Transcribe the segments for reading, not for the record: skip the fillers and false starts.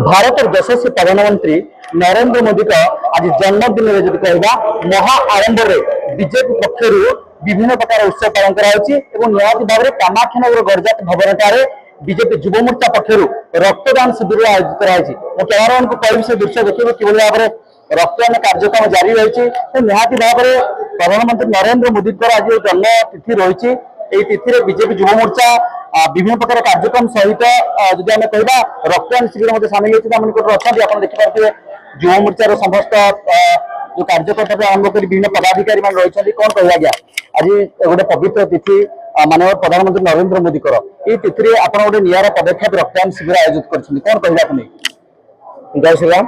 भारत यशस्वी प्रधानमंत्री नरेंद्र मोदी का आज जन्मदिन में कहवा महा आरंभ बीजेपी पक्षर विभिन्न प्रकार उत्सव पालन कर भाव में कामाक्षानगर गरजात भवन बीजेपी युव मोर्चा पक्षर रक्तदान शिविर आयोजित कराई। कैमरामैन को कह से दृश्य देखिए कि भाव में रक्तदान कार्यक्रम जारी रही। निहाती भाव में प्रधानमंत्री नरेंद्र मोदी आज जन्मतिथि रही। तिथि बीजेपी युव मोर्चा विभिन्न प्रकार कार्यक्रम सहित जदि आम कह रक्तदान शिविर सामिल होती अच्छा देखिए युव मोर्चार समस्त जो कार्यकर्ता आरंभ कर विभिन्न पदाधिकारी रही कौन कह गया आज गोटे पवित्र तिथि माननीय प्रधानमंत्री नरेंद्र मोदी तिथि आप गोटे निरा पदक्षेप रक्तदान शिविर आयोजित कर कौन कहला नहीं। जय श्री राम।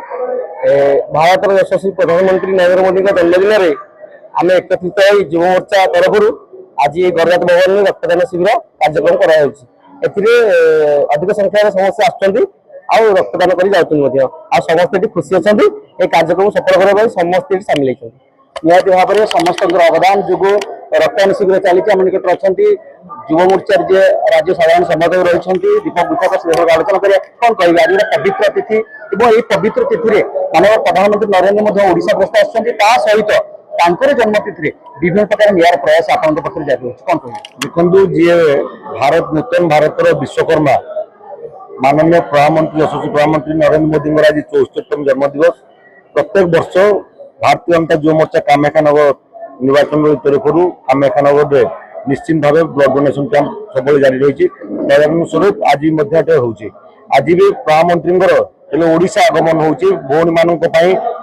भारत यशस्वी प्रधानमंत्री नरेंद्र मोदी का जन्मदिन में आम एकत्रित युव मोर्चा तरफ आज गरजात भवन में रक्तदान शिविर कार्यक्रम कर अधिक संख्यार समस्या आउ रक्तदान कर समस्त खुशी अच्छा ये कार्यक्रम सफल करने समस्त सामिल होती। निहती भाव में समस्त अवदान जो रक्तदान शिविर चली आम निकट अच्छा युव मोर्चा जे राज्य साधारण संपादक रही दीपक विशाख से आलोचना करें कौन कह आज पवित्र तिथि और पवित्र तिथि माननीय प्रधानमंत्री नरेंद्र मोदी ओडिशा गस्त आसहित जन्मतिथि विभिन्न प्रकार निर प्रयास आपन पाखे जारी कौन कह देखो जी भारत नूतन भारत विश्वकर्मा माननीय प्रधानमंत्री यशस्वी प्रधानमंत्री नरेंद्र मोदी आज 64तम जन्मदिवस प्रत्येक वर्ष भारतीय जनता युव मोर्चा कामाख्यानगर निर्वाचन तरफ कामाख्यानगर निश्चित भाव ब्लड डोनेशन कैंप सब जारी रही स्वरूप आज आज भी प्रधानमंत्री ओडिशा आगमन होची भौणी मान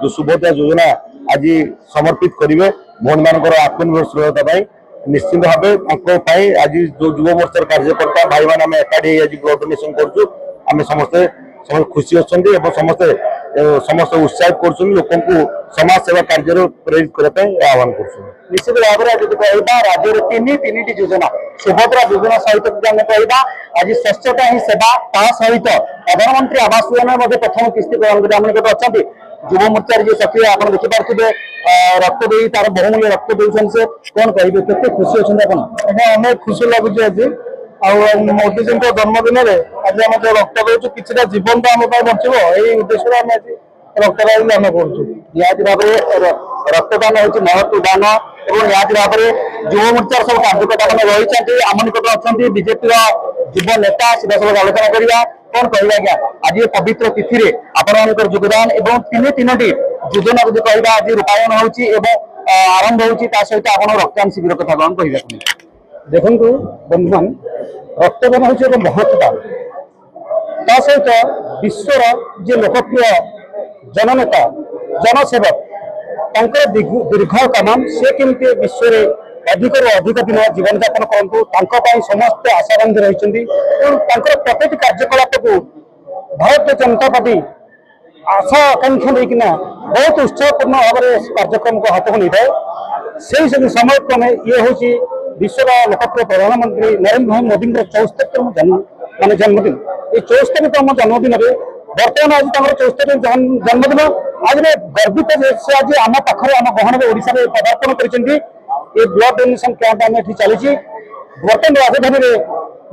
जो सुभद्रा योजना आज समर्पित करेंगे भौणी मान आत्मनिर्भरशीलता निश्चित भाव आज जो युव मोर्चार कार्यकर्ता भाई मैंने आम एकाठी आज ब्लड डोनेशन करें समस्ते खुशी अच्छा समस्ते समस्त उत्साहित कर लोक समाज सेवा कार्य प्रेरित करने आह्वान कर निश्चित भाव में आज कहवा राज्य तीन योजना सुभद्रा योजना सहित कहवा आज स्वच्छता ही सेवा ता सहित प्रधानमंत्री आवास योजना प्रथम किस्ती प्रदान कर अच्छा युव मोर्चा जो सक्रिय आप देखिपे रक्त दे तार बहुमूल्य रक्त दे से कौन कहे के खुशी अच्छा अनेक खुशी लगुच आज मोदी जी जन्मदिन आज आम जो रक्त दौ कि जीवन तो आम बचो यही उद्देश्य आम आज रक्तदान दान निहाती भाव में रक्तदान हूँ महत्व दान और निहाती भाव में युव मोर्चार सब कार्यकर्ता मैंने रही आम निकट अच्छा बीजेपी युव नेता सीधा सब आलोचना करवा कौन कह गया आज पवित्र तिथि आपण योगदान और तीन योजना जो कहवा आज रूपायन होरंभ होता सहित आप रक्तदान शिविर कथा कौन कह देखु बंधुमान रक्तदान हूँ एक महत्वदान सहित विश्वर जे लोकप्रिय जननेता जनसेवक दीर्घ कामान से केमती विश्व अधिक अधिक दिन जीवन यापन करूँ समस्त आशा बांधी रही प्रत्येक कार्यकलाप को भारतीय जनता पार्टी आशा आकांक्षा लेकिन बहुत उत्साहपूर्ण भाव में कार्यक्रम को हाथ को नहीं थाए से समय क्रमे ये हूँ विश्वर लोकप्रिय प्रधानमंत्री नरेंद्र मोदी 74तम जन्मदिन ये 74तम जन्मदिन में बर्तमान आज 74 जन्मदिन आज गर्वित से आज आम पाखे आम गहन ओडिशा में पदार्पण कर ब्लड डोनेशन कैंप आम ये चली बर्तमान राजधानी में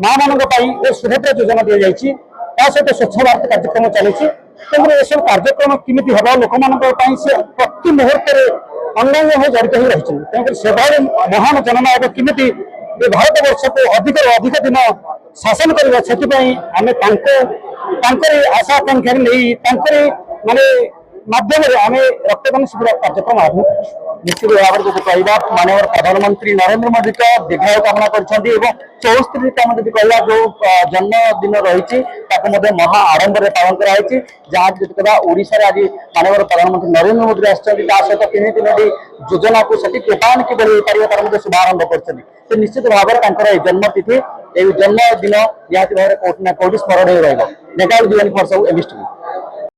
माँ मान सुभद्रा योजना दी जाती सहित स्वच्छ भारत कार्यक्रम चली तेनाली यह सब कार्यक्रम किमित हम लोक मान प्रति मुहूर्त अनलाइन हो जड़ित हो रही तेणुक सेवा महान जननायक किमित भारत वर्ष को अधिक अधिक दिन शासन करवा से आम आशा आकांक्षा नहीं माने माध्यम आम रक्तदान शिविर कार्यक्रम आरंभ निश्चित भाव में जो कहवा माननीय प्रधानमंत्री नरेंद्र मोदी का दीर्घायु कामना कर 74तम जो कहला जो जन्मदिन रही महा आडंबर पालन कराई जहाँ कहवा ओडिशा आज माननीय प्रधानमंत्री नरेंद्र मोदी सहित तीन योजना को रूपायन किपर तार शुभारंभ कर निश्चित भाव में जन्मतिथि जन्मदिन निहाती भाव में कौटी स्मरण रहा।